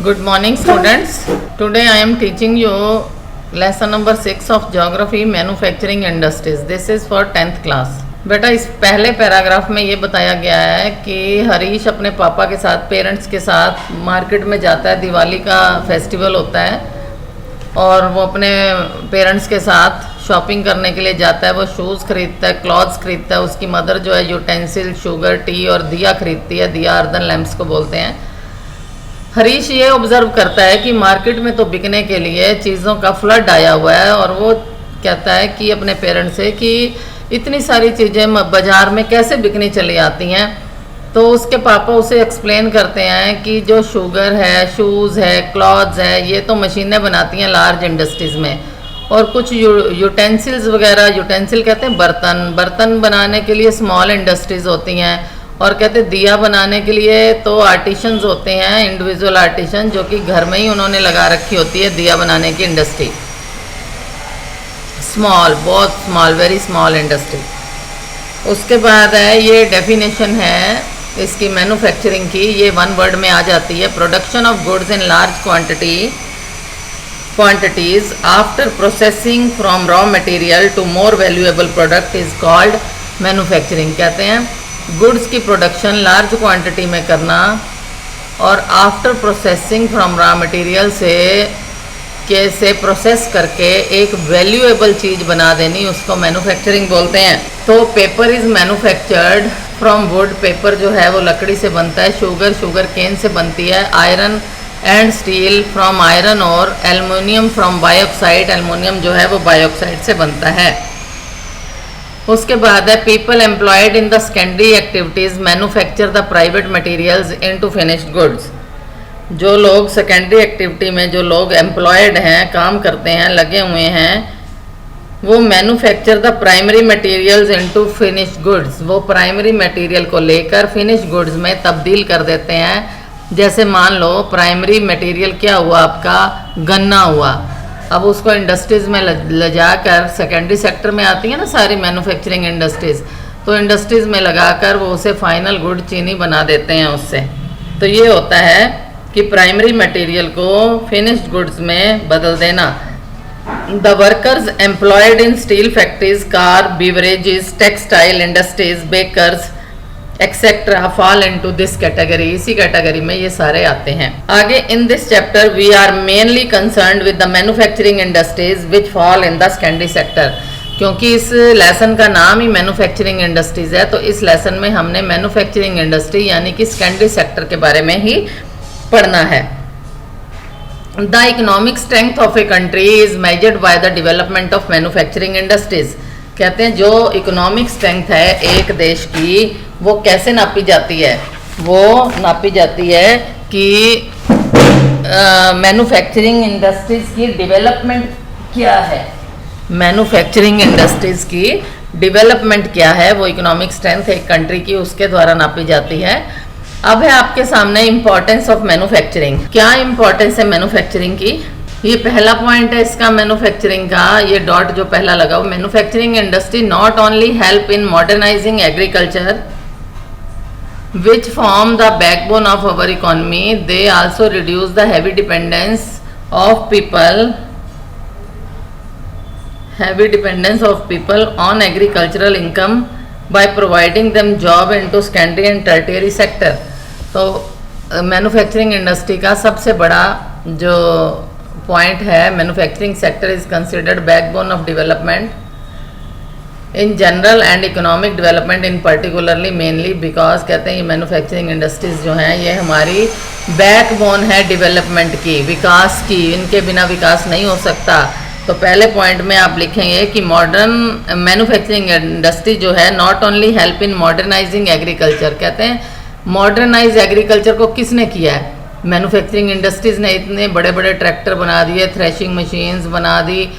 Good morning students. Today I am teaching you lesson number 6 of geography manufacturing industries. This is for 10th class. बेटा इस पहले paragraph में ये बताया गया है कि हरीश अपने पापा के साथ पेरेंट्स के साथ मार्केट में जाता है। दिवाली का फेस्टिवल होता है और वो अपने पेरेंट्स के साथ शॉपिंग करने के लिए जाता है। वो शूज़ खरीदता है, क्लॉथ्स खरीदता है। उसकी मदर जो है यूटेंसिल, शुगर, टी और दिया खरीदती है। दिया अर्दन लैम्प्स को बोलते हैं। हरीश ये ऑब्ज़र्व करता है कि मार्केट में तो बिकने के लिए चीज़ों का फ्लड आया हुआ है और वो कहता है कि अपने पेरेंट्स से कि इतनी सारी चीज़ें बाज़ार में कैसे बिकनी चली आती हैं। तो उसके पापा उसे एक्सप्लेन करते हैं कि जो शुगर है, शूज़ है, क्लॉथ्स है, ये तो मशीनें बनाती हैं लार्ज इंडस्ट्रीज़ में, और कुछ यूटेंसिल्स वगैरह, यूटेंसिल कहते हैं बर्तन बनाने के लिए स्मॉल इंडस्ट्रीज़ होती हैं। और कहते दिया बनाने के लिए तो आर्टिशंस होते हैं, इंडिविजुअल आर्टिशन, जो कि घर में ही उन्होंने लगा रखी होती है दिया बनाने की इंडस्ट्री। स्मॉल, बहुत स्मॉल, वेरी स्मॉल इंडस्ट्री। उसके बाद है ये डेफिनेशन है इसकी मैन्युफैक्चरिंग की, ये वन वर्ड में आ जाती है। Production of goods in large quantities after processing from raw material to more valuable product is called manufacturing. कहते हैं गुड्स की प्रोडक्शन लार्ज क्वांटिटी में करना और after processing from raw material से प्रोसेस करके एक वैल्यूएबल चीज़ बना देनी, उसको मैन्युफैक्चरिंग बोलते हैं। तो paper is manufactured from would. Paper जो है वो लकड़ी से बनता है। शुगर केन से बनती है। Iron and steel from iron और एल्युमिनियम फ्रॉम बायोक्साइड। एल्युमिनियम जो है वो बायोक्साइड से बनता है। उसके बाद है people employed in the secondary activities manufacture the private materials into finished goods. जो लोग सेकेंडरी एक्टिविटी में जो लोग एम्प्लॉयड हैं, काम करते हैं, लगे हुए हैं, वो manufacture the primary materials into finished goods. वो प्राइमरी मटेरियल को लेकर फिनिश्ड गुड्स में तब्दील कर देते हैं। जैसे मान लो प्राइमरी मटेरियल क्या हुआ आपका, गन्ना हुआ। अब उसको इंडस्ट्रीज़ में ले जाकर, सेकेंडरी सेक्टर में आती है ना सारी मैन्युफैक्चरिंग इंडस्ट्रीज़, तो इंडस्ट्रीज़ में लगाकर वो उसे फाइनल गुड चीनी बना देते हैं उससे। तो ये होता है कि प्राइमरी मटेरियल को फिनिश्ड गुड्स में बदल देना। The workers employed in steel factories, car, beverages, textile industries, bakers etcetera fall into this category. इसी कैटेगरी में ये सारे आते हैं। आगे in this chapter we are mainly concerned with the manufacturing industries which fall in the secondary sector. क्योंकि इस lesson का नाम ही मैन्युफैक्चरिंग इंडस्ट्रीज है, तो इस लेसन में हमने मैन्युफैक्चरिंग इंडस्ट्री यानी कि सेकेंडरी सेक्टर के बारे में ही पढ़ना है। The economic strength of a country is measured by the development of manufacturing industries. कहते हैं जो इकोनॉमिक स्ट्रेंथ है एक देश की, वो कैसे नापी जाती है? वो नापी जाती है कि मैन्युफैक्चरिंग इंडस्ट्रीज की डेवलपमेंट क्या है। मैन्युफैक्चरिंग इंडस्ट्रीज की डेवलपमेंट क्या है, वो इकोनॉमिक स्ट्रेंथ एक कंट्री की, उसके द्वारा नापी जाती है। अब है आपके सामने इम्पोर्टेंस ऑफ मैन्युफैक्चरिंग। क्या इम्पोर्टेंस है मैन्युफैक्चरिंग की? ये पहला पॉइंट है इसका मैन्युफैक्चरिंग का, ये डॉट जो पहला लगा वो। Manufacturing industry not only help in modernising agriculture which form the backbone of our economy, they also reduce the heavy dependence of people on agricultural income by providing them job into secondary and tertiary sector। तो manufacturing industry का सबसे बड़ा जो point है, manufacturing sector is considered backbone of development in general and economic development in particularly mainly because. कहते हैं ये manufacturing industries जो हैं ये हमारी बैकबोन है डेवलपमेंट की, विकास की। इनके बिना विकास नहीं हो सकता। तो पहले पॉइंट में आप लिखेंगे कि मॉडर्न मैन्युफैक्चरिंग इंडस्ट्री जो है not only help in modernising agriculture. कहते हैं मॉडर्नाइज एग्रीकल्चर को किसने किया है? मैन्युफैक्चरिंग इंडस्ट्रीज़ ने। इतने बड़े बड़े ट्रैक्टर बना दिए, थ्रेशिंग मशीन्स बना दी,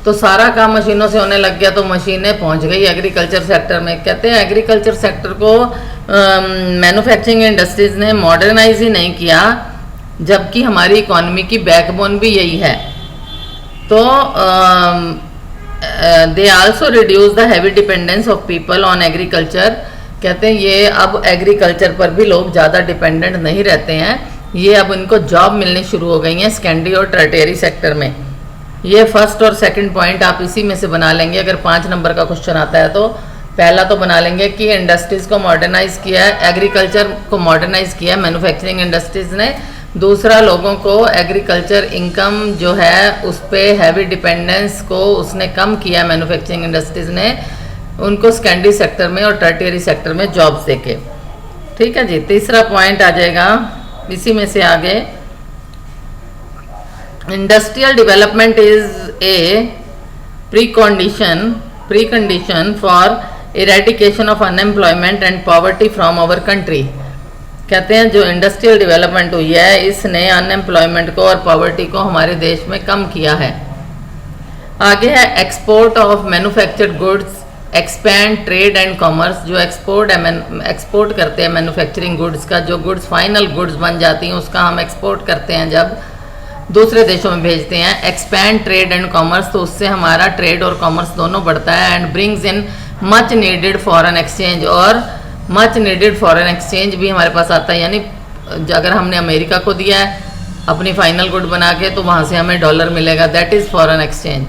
तो सारा काम मशीनों से होने लग गया, तो मशीनें पहुंच गई एग्रीकल्चर सेक्टर में। कहते हैं एग्रीकल्चर सेक्टर को मैन्युफैक्चरिंग इंडस्ट्रीज़ ने मॉडर्नाइज ही नहीं किया, जबकि हमारी इकोनॉमी की बैकबोन भी यही है। तो they also reduce the heavy dependence of people on agriculture. कहते हैं ये अब एग्रीकल्चर पर भी लोग ज़्यादा डिपेंडेंट नहीं रहते हैं। ये अब इनको जॉब मिलनी शुरू हो गई हैं सेकेंडरी और टर्टियरी सेक्टर में। ये फर्स्ट और सेकंड पॉइंट आप इसी में से बना लेंगे अगर 5 नंबर का क्वेश्चन आता है तो। पहला तो बना लेंगे कि इंडस्ट्रीज़ को मॉडर्नाइज किया है, एग्रीकल्चर को मॉडर्नाइज किया है मैन्युफैक्चरिंग इंडस्ट्रीज़ ने। दूसरा, लोगों को एग्रीकल्चर इनकम जो है उस पर हैवी डिपेंडेंस को उसने कम किया मैन्युफैक्चरिंग इंडस्ट्रीज़ ने, उनको सेकेंडरी सेक्टर में और टर्टियरी सेक्टर में जॉब्स देके। ठीक है जी। तीसरा पॉइंट आ जाएगा इसी में से आगे, industrial development is a precondition for eradication of unemployment and poverty from our country. कहते हैं जो इंडस्ट्रियल डेवलपमेंट हुई है इसने अनएम्प्लॉयमेंट को और पॉवर्टी को हमारे देश में कम किया है। आगे है export of manufactured goods expand trade and commerce. जो एक्सपोर्ट करते हैं मैन्युफैक्चरिंग गुड्स का, जो गुड्स फाइनल गुड्स बन जाती हैं उसका हम एक्सपोर्ट करते हैं जब दूसरे देशों में भेजते हैं। एक्सपैंड ट्रेड एंड कॉमर्स, तो उससे हमारा ट्रेड और कॉमर्स दोनों बढ़ता है। And brings in much needed foreign exchange, और मच नीडेड फॉरेन एक्सचेंज भी हमारे पास आता है। यानी अगर हमने अमेरिका को दिया है अपनी फाइनल गुड बना के तो वहाँ से हमें डॉलर मिलेगा, that is foreign exchange.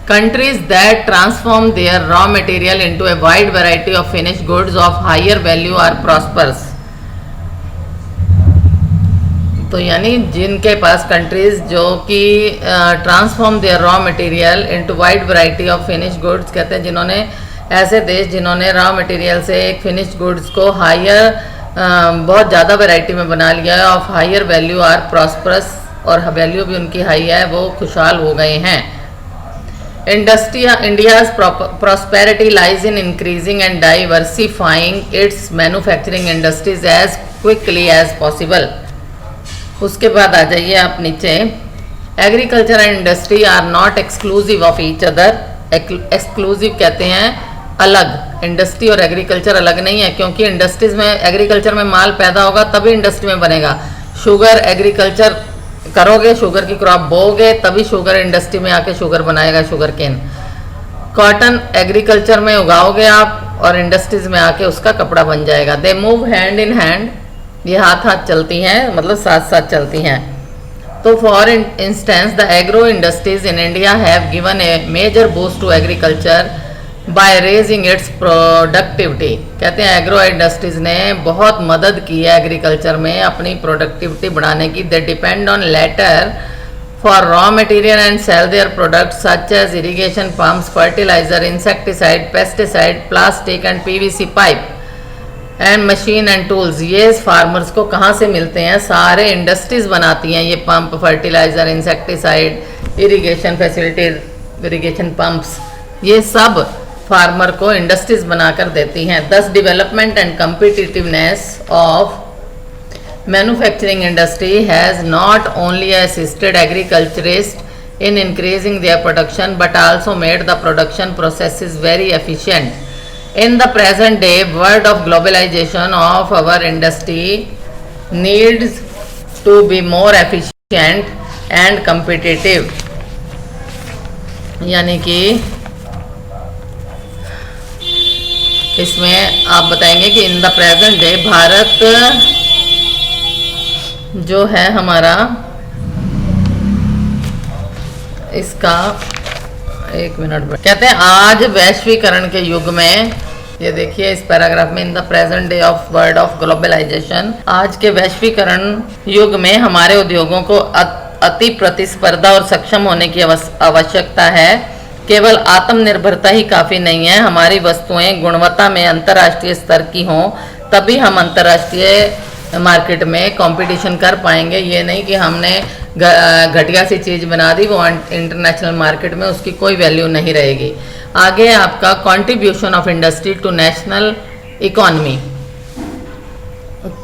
Countries that transform their raw material into a wide variety of finished goods of higher value are prosperous। तो यानी जिनके पास कंट्रीज जो कि transform their raw material into wide variety of finished goods, कहते हैं जिन्होंने ऐसे देश जिन्होंने रॉ मटेरियल से एक फिनिश्ड गुड्स को हायर बहुत ज़्यादा वैरायटी में बना लिया है, of higher value are prosperous, और वैल्यू भी उनकी हाई है, वो खुशहाल हो गए हैं। India's prosperity lies in increasing and diversifying its manufacturing industries as quickly as possible। उसके बाद आ जाइए आप नीचे, agriculture and industry are not exclusive of each other. Exclusive कहते हैं अलग, इंडस्ट्री और एग्रीकल्चर अलग नहीं है, क्योंकि इंडस्ट्रीज में एग्रीकल्चर में माल पैदा होगा तभी इंडस्ट्री में बनेगा। शुगर एग्रीकल्चर करोगे, शुगर की क्रॉप बोओगे तभी शुगर इंडस्ट्री में आके शुगर बनाएगा, शुगर केन। कॉटन एग्रीकल्चर में उगाओगे आप और इंडस्ट्रीज में आके उसका कपड़ा बन जाएगा। They move hand in hand, ये हाथ हाथ चलती हैं, मतलब साथ साथ चलती हैं। तो for instance the agro industries in India have given a major boost to agriculture by raising its productivity. कहते हैं एग्रो इंडस्ट्रीज ने बहुत मदद की है एग्रीकल्चर में अपनी प्रोडक्टिविटी बढ़ाने की। They depend on latter for raw material and sell their products such as irrigation pumps, fertiliser, insecticide, pesticide, plastic and PVC pipe and machine and tools. ये फार्मर्स को कहाँ से मिलते हैं? सारे इंडस्ट्रीज बनाती हैं ये pump, fertiliser, insecticide, irrigation facilities, irrigation pumps, ये सब फार्मर को इंडस्ट्रीज बनाकर देती हैं। Thus development and competitiveness of manufacturing industry has not only assisted agriculturist in increasing their production but also made the production processes very efficient. In the present day world of globalisation of our industry needs to be more efficient and competitive. यानी कि इसमें आप बताएंगे कि in the present day Bharat जो है हमारा, इसका एक मिनट कहते हैं आज वैश्वीकरण के युग में, ये देखिए इस पैराग्राफ में, in the present day of world of globalisation, आज के वैश्वीकरण युग में हमारे उद्योगों को अति प्रतिस्पर्धा और सक्षम होने की आवश्यकता है। केवल आत्मनिर्भरता ही काफ़ी नहीं है, हमारी वस्तुएं गुणवत्ता में अंतर्राष्ट्रीय स्तर की हों तभी हम अंतर्राष्ट्रीय मार्केट में कंपटीशन कर पाएंगे। ये नहीं कि हमने घटिया सी चीज़ बना दी, वो इंटरनेशनल मार्केट में उसकी कोई वैल्यू नहीं रहेगी। आगे आपका contribution of industry to national economy.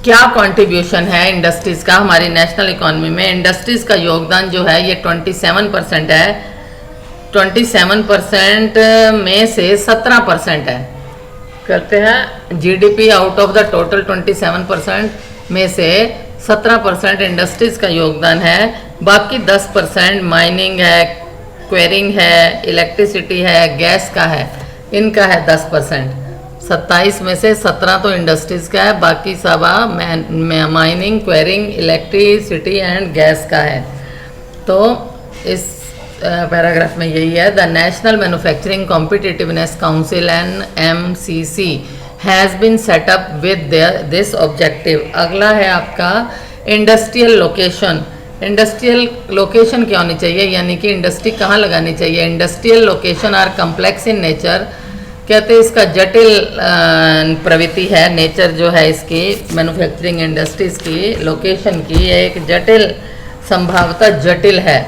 क्या कंट्रीब्यूशन है इंडस्ट्रीज़ का हमारी नेशनल इकोनॉमी में? इंडस्ट्रीज़ का योगदान जो है ये 27% है। 27% में से 17% है। कहते हैं GDP out of the total 27% में से 17% इंडस्ट्रीज़ का योगदान है। बाकी 10% माइनिंग है, क्वेरिंग है, इलेक्ट्रिसिटी है, गैस का है, इनका है 10%। 27 में से 17 तो इंडस्ट्रीज़ का है, बाकी सब mining, quarrying, electricity and gas का है। तो इस पैराग्राफ में यही है, the national manufacturing competitiveness council NMCC has been set up with this objective. अगला है आपका इंडस्ट्रियल लोकेशन। इंडस्ट्रियल लोकेशन क्या होनी चाहिए, यानी कि इंडस्ट्री कहाँ लगानी चाहिए। Industrial location are complex in nature, कहते हैं इसका जटिल प्रवृत्ति है, नेचर जो है इसकी मैन्युफैक्चरिंग इंडस्ट्रीज़ की लोकेशन की एक जटिल, संभावतः जटिल है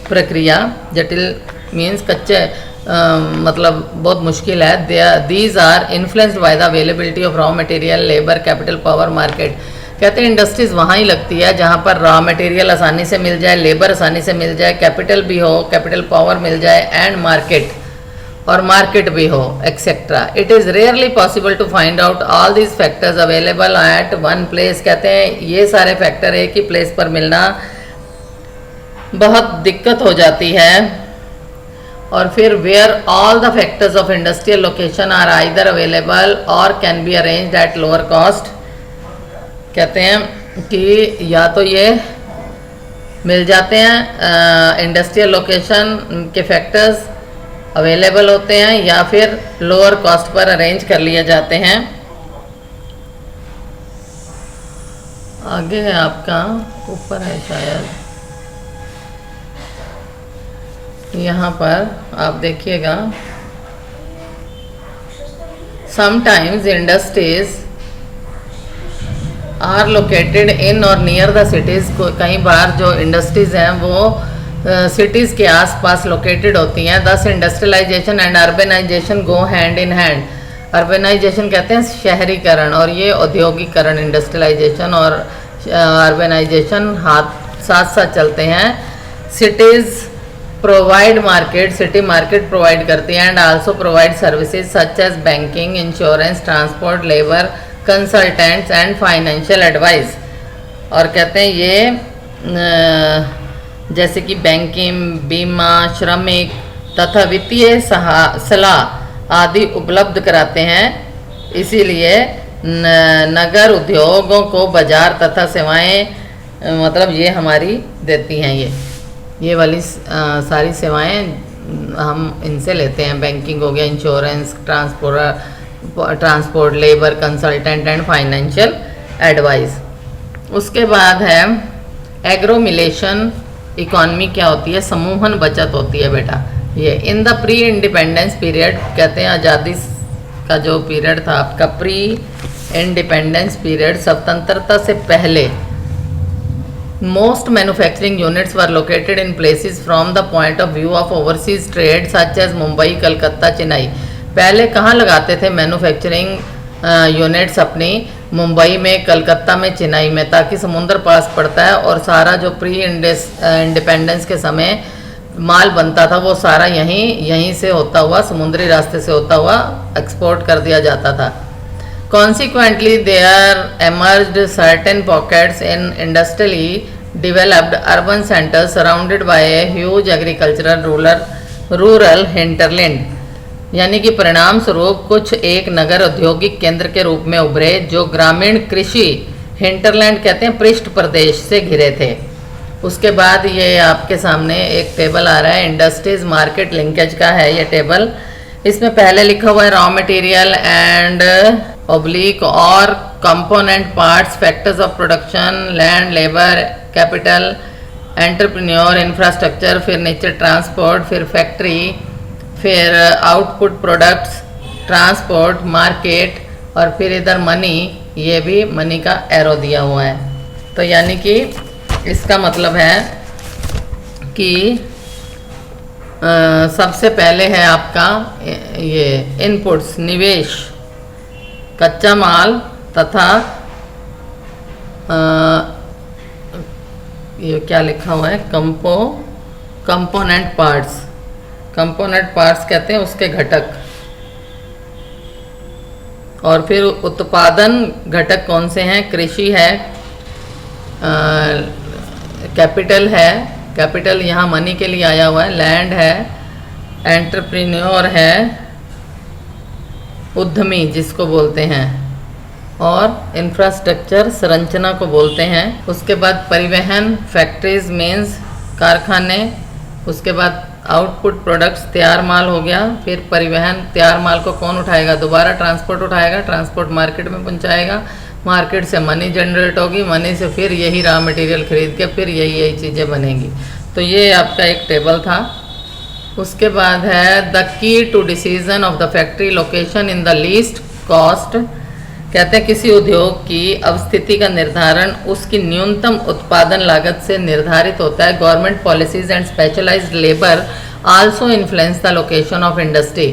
प्रक्रिया। जटिल मीन्स कच्चे, मतलब बहुत मुश्किल है। These are influenced by the availability of raw material, labour, capital, power, market. कहते हैं इंडस्ट्रीज़ वहाँ ही लगती है जहाँ पर रॉ मटेरियल आसानी से मिल जाए, लेबर आसानी से मिल जाए, कैपिटल भी हो, कैपिटल पावर मिल जाए, एंड मार्केट, और मार्केट भी हो, etcetera. It is rarely possible to find out all these factors available at one place. कहते हैं ये सारे फैक्टर एक ही प्लेस पर मिलना बहुत दिक्कत हो जाती है। और फिर where all the factors of industrial location are either available और can be arranged at lower cost. कहते हैं कि या तो ये मिल जाते हैं, इंडस्ट्रियल लोकेशन के फैक्टर्स अवेलेबल होते हैं, या फिर लोअर कॉस्ट पर अरेंज कर लिए जाते हैं। आगे है आपका, ऊपर है शायद, यहाँ पर आप देखिएगा, sometimes industries are located in or near the cities. कई बार जो इंडस्ट्रीज़ हैं वो सिटीज़ के आसपास लोकेटेड होती हैं। Thus industrialisation and urbanisation go hand in hand. Urbanisation कहते हैं शहरीकरण, और ये औद्योगिकरण, इंडस्ट्रियलाइजेशन और अर्बनाइजेशन हाथ साथ साथ चलते हैं। Cities provide market, city market provide करती हैं, and also provide services such as banking, insurance, transport, labour, consultants and financial advice. और कहते हैं ये जैसे कि बैंकिंग, बीमा, श्रमिक तथा वित्तीय सलाह आदि उपलब्ध कराते हैं। इसीलिए नगर उद्योगों को बाजार तथा सेवाएं, मतलब ये हमारी देती हैं, ये वाली सारी सेवाएं हम इनसे लेते हैं। बैंकिंग हो गया, insurance, transport, labour, consultant and financial advice. उसके बाद है एग्रोमिलेशन इकॉनमी। क्या होती है, समूहन बचत होती है बेटा। ये in the pre independence period, कहते हैं आज़ादी का जो पीरियड था आपका, प्री इंडिपेंडेंस पीरियड, स्वतंत्रता से पहले, most manufacturing units were located in places from the point of view of overseas trade such as Mumbai, Calcutta, Chennai. पहले कहाँ लगाते थे मैन्युफैक्चरिंग यूनिट्स अपनी, मुंबई में, कलकत्ता में, चेन्नई में, ताकि समुद्र पास पड़ता है और सारा जो प्री इंडिपेंडेंस के समय माल बनता था वो सारा यहीं से होता हुआ, समुद्री रास्ते से होता हुआ एक्सपोर्ट कर दिया जाता था। Consequently, there emerged certain pockets in industrially developed urban centers surrounded by a huge agricultural rural hinterland। यानी कि परिणाम स्वरूप कुछ एक नगर औद्योगिक केंद्र के रूप में उभरे जो ग्रामीण कृषि, हिंटरलैंड कहते हैं, पृष्ठ प्रदेश से घिरे थे। उसके बाद ये आपके सामने एक टेबल आ रहा है, इंडस्ट्रीज मार्केट लिंकेज का है ये टेबल। इसमें पहले लिखा हुआ है रॉ मटेरियल एंड ऑब्लिक और component parts, factors of production, land, labour, capital, entrepreneur, infrastructure, फिर नेचर, ट्रांसपोर्ट, फिर फैक्ट्री, फिर आउटपुट प्रोडक्ट्स, ट्रांसपोर्ट, मार्केट, और फिर इधर मनी। ये भी मनी का एरो दिया हुआ है। तो यानी कि इसका मतलब है कि सबसे पहले है आपका ये इनपुट्स, निवेश, कच्चा माल तथा ये क्या लिखा हुआ है, कंपोनेंट पार्ट्स। कंपोनेंट पार्ट्स कहते हैं उसके घटक। और फिर उत्पादन घटक कौन से हैं, कृषि है, कैपिटल है, कैपिटल यहाँ मनी के लिए आया हुआ है, लैंड है, एंटरप्रेन्योर है, उद्यमी जिसको बोलते हैं, और इंफ्रास्ट्रक्चर संरचना को बोलते हैं। उसके बाद परिवहन, फैक्ट्रीज मीन्स कारखाने। उसके बाद आउटपुट प्रोडक्ट्स, तैयार माल हो गया। फिर परिवहन, तैयार माल को कौन उठाएगा, दोबारा ट्रांसपोर्ट उठाएगा, ट्रांसपोर्ट मार्केट में पहुंचाएगा, मार्केट से मनी जनरेट होगी, मनी से फिर यही रॉ मटेरियल खरीद के फिर यही चीज़ें बनेंगी। तो ये आपका एक टेबल था। उसके बाद है the key to decision of the factory location in the least cost. कहते हैं किसी उद्योग की अवस्थिति का निर्धारण उसकी न्यूनतम उत्पादन लागत से निर्धारित होता है। Government policies and specialised labour also influence the location of industry.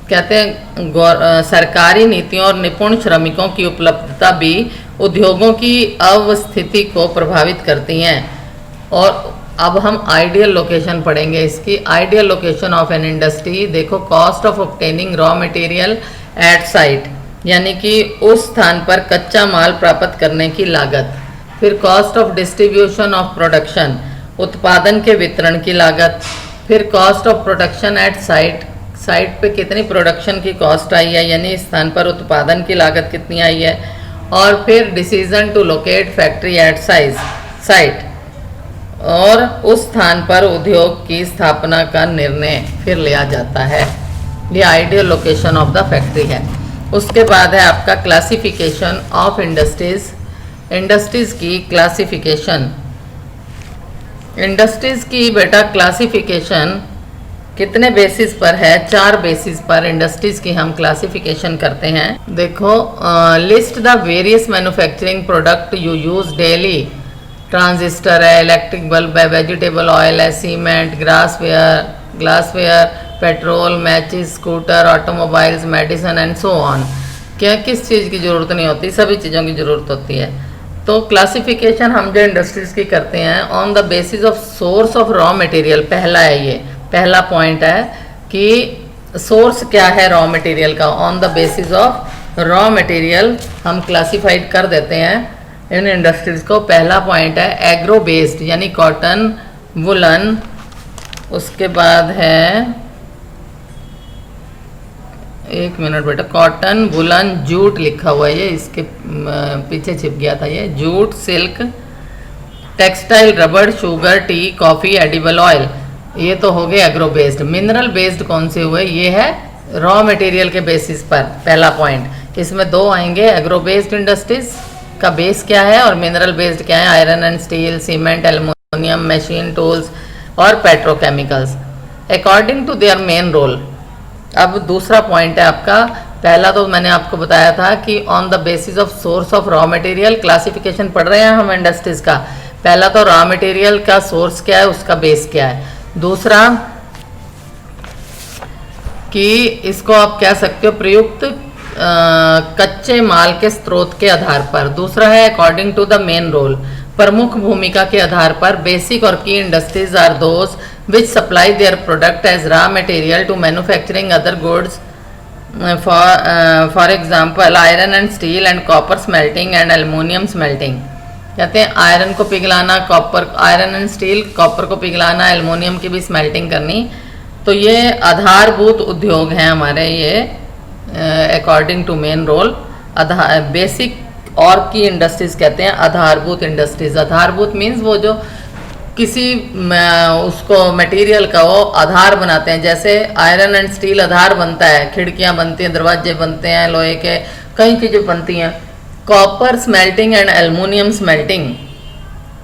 कहते हैं सरकारी नीतियों और निपुण श्रमिकों की उपलब्धता भी उद्योगों की अवस्थिति को प्रभावित करती हैं। और अब हम आइडियल लोकेशन पढ़ेंगे इसकी। Ideal location of an industry, देखो cost of obtaining raw material at site, यानी कि उस स्थान पर कच्चा माल प्राप्त करने की लागत। फिर cost of distribution of production, उत्पादन के वितरण की लागत। फिर cost of production at site, site पे कितनी प्रोडक्शन की कॉस्ट आई है, यानी इस स्थान पर उत्पादन की लागत कितनी आई है। और फिर decision to locate factory at site, और उस स्थान पर उद्योग की स्थापना का निर्णय फिर लिया जाता है। ये ideal location of the factory है। उसके बाद है आपका क्लासिफिकेशन ऑफ इंडस्ट्रीज। इंडस्ट्रीज की क्लासिफिकेशन, इंडस्ट्रीज की बेटा क्लासिफिकेशन कितने बेसिस पर है, 4 बेसिस पर इंडस्ट्रीज की हम क्लासिफिकेशन करते हैं। देखो, list the various manufacturing product you use daily. Transistor है, इलेक्ट्रिक बल्ब है, वेजिटेबल ऑयल है, cement, glassware, petrol, matches, scooter, automobiles, medicine and so on. क्या किस चीज़ की ज़रूरत नहीं होती, सभी चीज़ों की ज़रूरत होती है। तो क्लासिफिकेशन हम जो इंडस्ट्रीज़ की करते हैं on the basis of source of raw material. पहला है, ये पहला पॉइंट है कि सोर्स क्या है रॉ मटेरियल का। On the basis of raw material हम क्लासिफाइड कर देते हैं इन इंडस्ट्रीज़ को। पहला पॉइंट है एग्रो बेस्ड, यानी कॉटन, वुलन। उसके बाद है, एक मिनट बेटा, कॉटन, वुलन, जूट लिखा हुआ है, ये इसके पीछे छिप गया था, ये जूट, सिल्क, टेक्सटाइल, रबड़, sugar, T, coffee, edible oil. ये तो हो गए एग्रो बेस्ड। मिनरल बेस्ड कौन से हुए, ये है रॉ मटेरियल के बेसिस पर। पहला पॉइंट, इसमें 2 आएंगे। एग्रो बेस्ड इंडस्ट्रीज का बेस क्या है और मिनरल बेस्ड क्या है। Iron and steel, cement, aluminium, machine tools और petrochemicals according to their main role. अब दूसरा पॉइंट है आपका, पहला तो मैंने आपको बताया था कि on the basis of source of raw material classification पढ़ रहे हैं हम इंडस्ट्रीज का। पहला तो रॉ मटेरियल का सोर्स क्या है, उसका बेस क्या है। दूसरा कि इसको आप कह सकते हो प्रयुक्त कच्चे माल के स्रोत के आधार पर। दूसरा है according to the main role, प्रमुख भूमिका के आधार पर। Basic or key industries are those which supply their product as raw material to manufacturing other goods, for example iron and steel and copper smelting and aluminum smelting। कहते हैं iron को पिघलाना, copper, iron and steel, copper को पिघलाना, aluminium की भी smelting करनी। तो ये आधारभूत उद्योग हैं हमारे, ये according to main role. Basic or key industries कहते हैं आधारभूत इंडस्ट्रीज। आधारभूत मीन्स वो जो किसी उसको मटेरियल का वो आधार बनाते हैं। जैसे आयरन एंड स्टील आधार बनता है, खिड़कियां बनती हैं, दरवाजे बनते हैं, लोहे के कई चीज़ें बनती हैं। Copper smelting and aluminium smelting,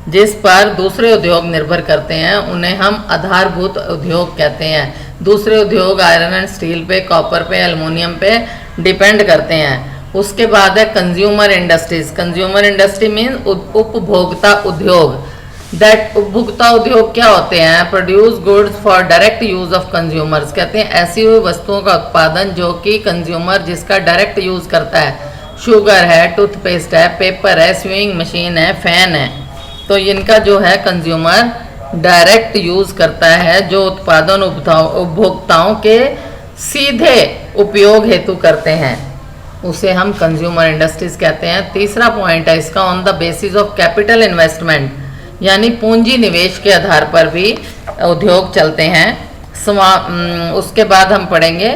जिस पर दूसरे उद्योग निर्भर करते हैं, उन्हें हम आधारभूत उद्योग कहते हैं। दूसरे उद्योग आयरन एंड स्टील पे, कॉपर पे, एल्युमिनियम पे डिपेंड करते हैं। उसके बाद है consumer industries. Consumer industry means उपभोक्ता उद्योग। दैट उपभोक्ता उद्योग क्या होते हैं, produce goods for direct use of consumers. कहते हैं ऐसी हुई वस्तुओं का उत्पादन जो कि कंज्यूमर जिसका डायरेक्ट यूज करता है। शुगर है, टूथपेस्ट है, पेपर है, स्विंग मशीन है, फैन है। तो इनका जो है कंज्यूमर डायरेक्ट यूज करता है, जो उत्पादन उपभोक्ताओं के सीधे उपयोग हेतु करते हैं, उसे हम कंज्यूमर इंडस्ट्रीज कहते हैं। तीसरा पॉइंट है इसका, on the basis of capital investment, यानी पूंजी निवेश के आधार पर भी उद्योग चलते हैं। उसके बाद हम पढ़ेंगे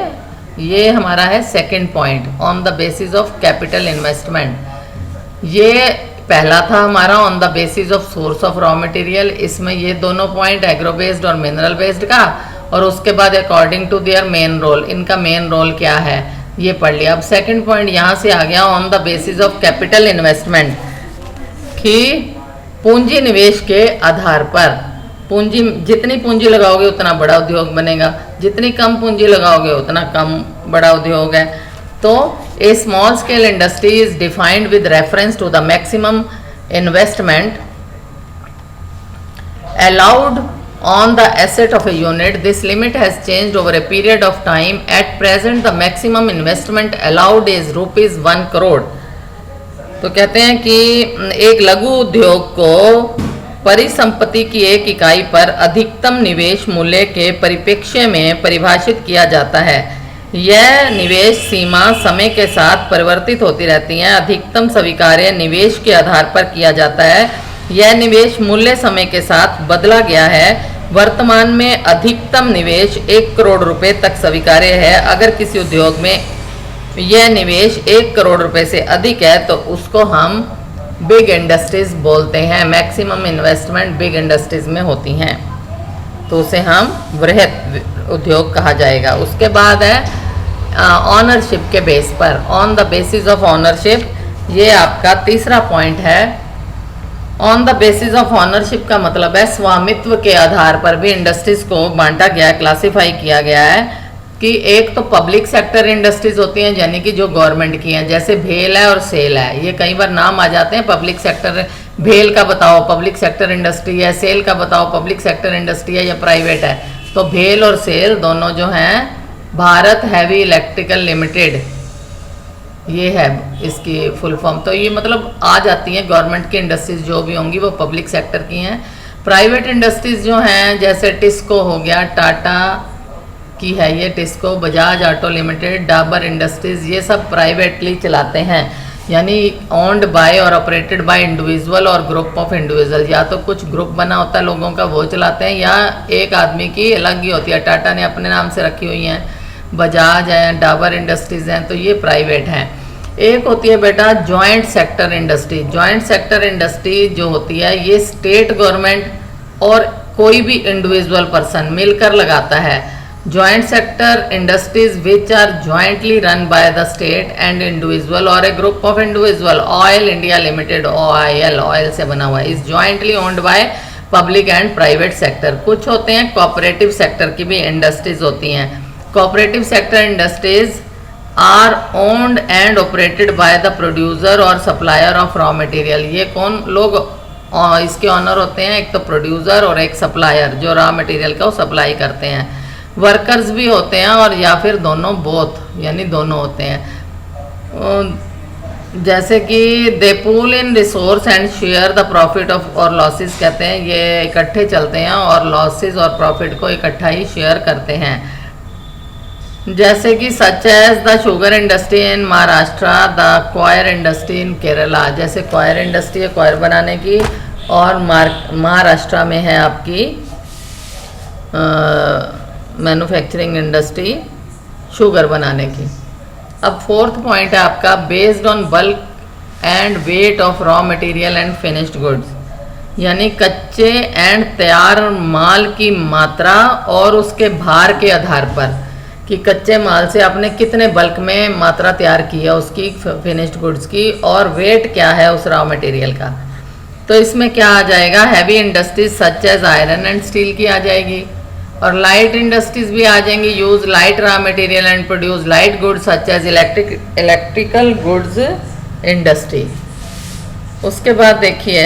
ये हमारा है second point on the basis of capital investment. ये पहला था हमारा on the basis of source of raw material. इसमें ये दोनों पॉइंट एग्रो बेस्ड और मिनरल बेस्ड का, और उसके बाद according to their main role, इनका मेन रोल क्या है ये पढ़ लिया। अब सेकंड पॉइंट यहाँ से आ गया on the basis of capital investment, कि पूंजी निवेश के आधार पर, पूंजी जितनी पूंजी लगाओगे उतना बड़ा उद्योग बनेगा, जितनी कम पूंजी लगाओगे उतना कम बड़ा उद्योग है। तो a small scale industry is defined with reference to the maximum investment allowed on the asset of a unit. This limit has changed over a period of time. At present the maximum investment allowed is ₹1 crore. तो कहते हैं कि एक लघु उद्योग को परिसंपत्ति की एक इकाई पर अधिकतम निवेश मूल्य के परिप्रेक्ष्य में परिभाषित किया जाता है। यह निवेश सीमा समय के साथ परिवर्तित होती रहती है। अधिकतम स्वीकार्य निवेश के आधार पर किया जाता है। यह निवेश मूल्य समय के साथ बदला गया है। वर्तमान में अधिकतम निवेश 1 करोड़ रुपए तक स्वीकार्य है। अगर किसी उद्योग में यह निवेश 1 करोड़ रुपए से अधिक है तो उसको हम बिग इंडस्ट्रीज बोलते हैं। मैक्सिमम इन्वेस्टमेंट बिग इंडस्ट्रीज में होती हैं, तो उसे हम वृहत उद्योग कहा जाएगा। उसके बाद है ऑनरशिप के बेस पर, on the basis of ownership, ये आपका तीसरा पॉइंट है। On the basis of ownership का मतलब है स्वामित्व के आधार पर भी इंडस्ट्रीज को बांटा गया है, क्लासिफाई किया गया है। कि एक तो पब्लिक सेक्टर इंडस्ट्रीज होती हैं, यानी कि जो गवर्नमेंट की हैं, जैसे भेल है और सेल है। ये कई बार नाम आ जाते हैं, पब्लिक सेक्टर, भेल का बताओ पब्लिक सेक्टर इंडस्ट्री है, सेल का बताओ पब्लिक सेक्टर इंडस्ट्री है या प्राइवेट है। तो भेल और सेल दोनों जो हैं, भारत हैवी इलेक्ट्रिकल लिमिटेड ये है इसकी फुल फॉर्म। तो ये मतलब आ जाती हैं गवर्नमेंट की इंडस्ट्रीज जो भी होंगी वो पब्लिक सेक्टर की हैं। प्राइवेट इंडस्ट्रीज जो हैं जैसे टिस्को हो गया, टाटा की है ये TISCO, Bajaj auto limited, Dabur industries, ये सब प्राइवेटली चलाते हैं, यानी ओन्ड बाय और ऑपरेटेड बाय इंडिविजुअल और ग्रुप ऑफ इंडिविजुअल। या तो कुछ ग्रुप बना होता है लोगों का वो चलाते हैं, या एक आदमी की अलग ही होती है। टाटा ने अपने नाम से रखी हुई हैं, बजाज है, डाबर इंडस्ट्रीज हैं, तो ये प्राइवेट हैं। एक होती है बेटा joint sector industry. Joint sector industry जो होती है ये स्टेट गवर्नमेंट और कोई भी इंडिविजुअल पर्सन मिलकर लगाता है। Joint sector industries which are jointly run by the state and individual और a group of individual. Oil India Limited, OIL, oil से बना हुआ है, is jointly owned by public and private sector. कुछ होते हैं कोऑपरेटिव सेक्टर की भी इंडस्ट्रीज होती हैं। Cooperative sector industries are owned and operated by the producer or supplier of raw material. ये कौन लोग इसके ऑनर होते हैं? एक तो प्रोड्यूसर और एक सप्लायर जो रॉ मटेरियल का वो सप्लाई करते हैं। वर्कर्स भी होते हैं और या फिर दोनों, बोथ, यानी दोनों होते हैं। जैसे कि they pool in resource and share the profit of और लॉसेस, कहते हैं ये इकट्ठे चलते हैं और लॉसेस और प्रॉफिट को इकट्ठा ही शेयर करते हैं। जैसे कि such as the sugar industry in Maharashtra, the coir industry in Kerala. जैसे क्वायर इंडस्ट्री है क्वायर बनाने की, और महाराष्ट्र में है आपकी मैन्युफैक्चरिंग इंडस्ट्री शुगर बनाने की। अब फोर्थ पॉइंट है आपका based on bulk and weight of raw material and finished goods, यानी कच्चे एंड तैयार माल की मात्रा और उसके भार के आधार पर, कि कच्चे माल से आपने कितने बल्क में मात्रा तैयार की है उसकी, फिनिश्ड गुड्स की, और वेट क्या है उस रॉ मटेरियल का। तो इसमें क्या आ जाएगा? Heavy industries such as iron and steel की आ जाएगी, और लाइट इंडस्ट्रीज भी आ जाएंगी। Use light raw material and produce light goods such as electrical goods industry. उसके बाद देखिए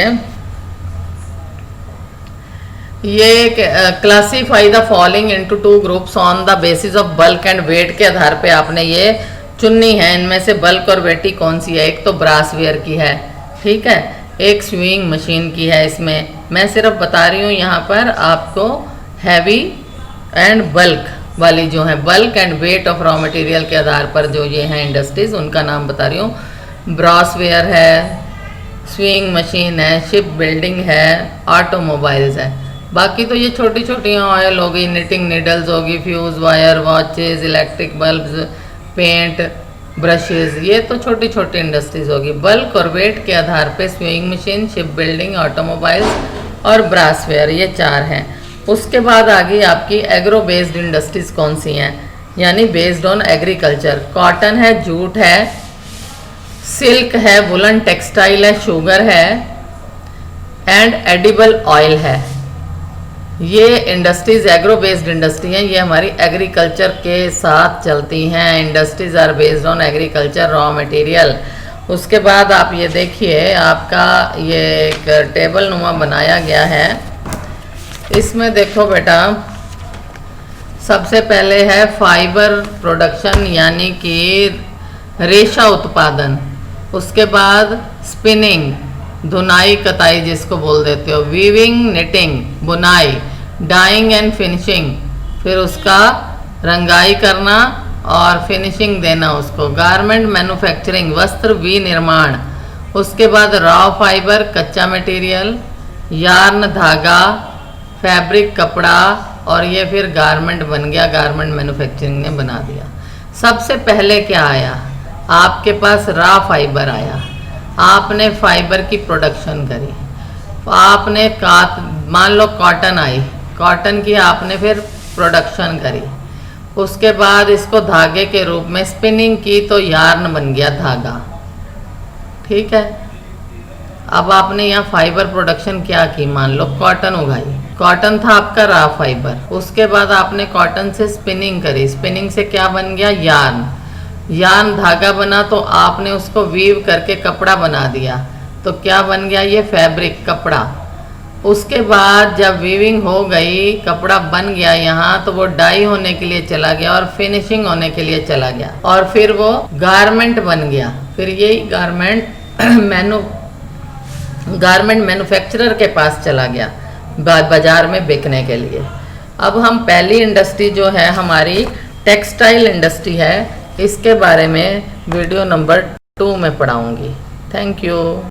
ये classify the following into 2 groups on the basis of bulk and weight के आधार पे आपने ये चुननी है। इनमें से बल्क और वेटी कौन सी है? एक तो ब्रासवेयर की है, ठीक है, एक स्विंग मशीन की है। इसमें मैं सिर्फ बता रही हूँ यहाँ पर आपको हैवी एंड बल्क वाली जो है, bulk and weight of raw material के आधार पर जो ये हैं इंडस्ट्रीज, उनका नाम बता रही हूँ। ब्रासवेयर है, स्विंग मशीन है, शिप बिल्डिंग है, ऑटोमोबाइल्स है। बाकी तो ये छोटी छोटी ऑयल होगी, निटिंग नीडल्स होगी, fuse wire, watches, electric bulbs, paint, brushes, ये तो छोटी छोटी इंडस्ट्रीज होगी। बल्क और वेट के आधार पे swing machine, ship building, automobiles और ब्रासवेयर, ये 4 हैं। उसके बाद आ गई आपकी एग्रो बेस्ड इंडस्ट्रीज कौन सी हैं, यानी बेस्ड ऑन एग्रीकल्चर। कॉटन है, जूट है, सिल्क है, वुलन टेक्सटाइल है, शुगर है एंड एडिबल ऑयल है। ये इंडस्ट्रीज एग्रो बेस्ड इंडस्ट्री हैं, ये हमारी एग्रीकल्चर के साथ चलती हैं। Industries are based on agriculture raw material. उसके बाद आप ये देखिए, आपका ये एक टेबल नुमा बनाया गया है। इसमें देखो बेटा, सबसे पहले है फाइबर प्रोडक्शन यानी कि रेशा उत्पादन। उसके बाद स्पिनिंग, धुनाई कताई जिसको बोल देते हो, वीविंग, निटिंग, बुनाई, डाइंग एंड फिनिशिंग, फिर उसका रंगाई करना और फिनिशिंग देना उसको, गारमेंट मैन्युफैक्चरिंग, वस्त्र विनिर्माण। उसके बाद रॉ फाइबर, कच्चा मटेरियल, यार्न, धागा, फैब्रिक, कपड़ा, और ये फिर गारमेंट बन गया, गारमेंट मैन्युफैक्चरिंग ने बना दिया। सबसे पहले क्या आया आपके पास? रॉ फाइबर आया। आपने फाइबर की प्रोडक्शन करी, आपने मान लो कॉटन आई, कॉटन की आपने फिर प्रोडक्शन करी। उसके बाद इसको धागे के रूप में स्पिनिंग की तो यार्न बन गया धागा, ठीक है। अब आपने यहाँ फाइबर प्रोडक्शन क्या की, मान लो कॉटन उगाई, कॉटन था आपका रॉ फाइबर। उसके बाद आपने कॉटन से स्पिनिंग करी, स्पिनिंग से क्या बन गया? यार्न, यार्न धागा बना तो आपने उसको वीव करके कपड़ा बना दिया, तो क्या बन गया? ये फैब्रिक, कपड़ा। उसके बाद जब वीविंग हो गई, कपड़ा बन गया यहाँ, तो वो डाई होने के लिए चला गया और फिनिशिंग होने के लिए चला गया, और फिर वो गारमेंट बन गया। फिर यही गारमेंट मैन्युफैक्चरर के पास चला गया बाजार में बिकने के लिए। अब हम पहली इंडस्ट्री जो है हमारी टेक्सटाइल इंडस्ट्री है, इसके बारे में वीडियो नंबर 2 में पढ़ाऊंगी। Thank you.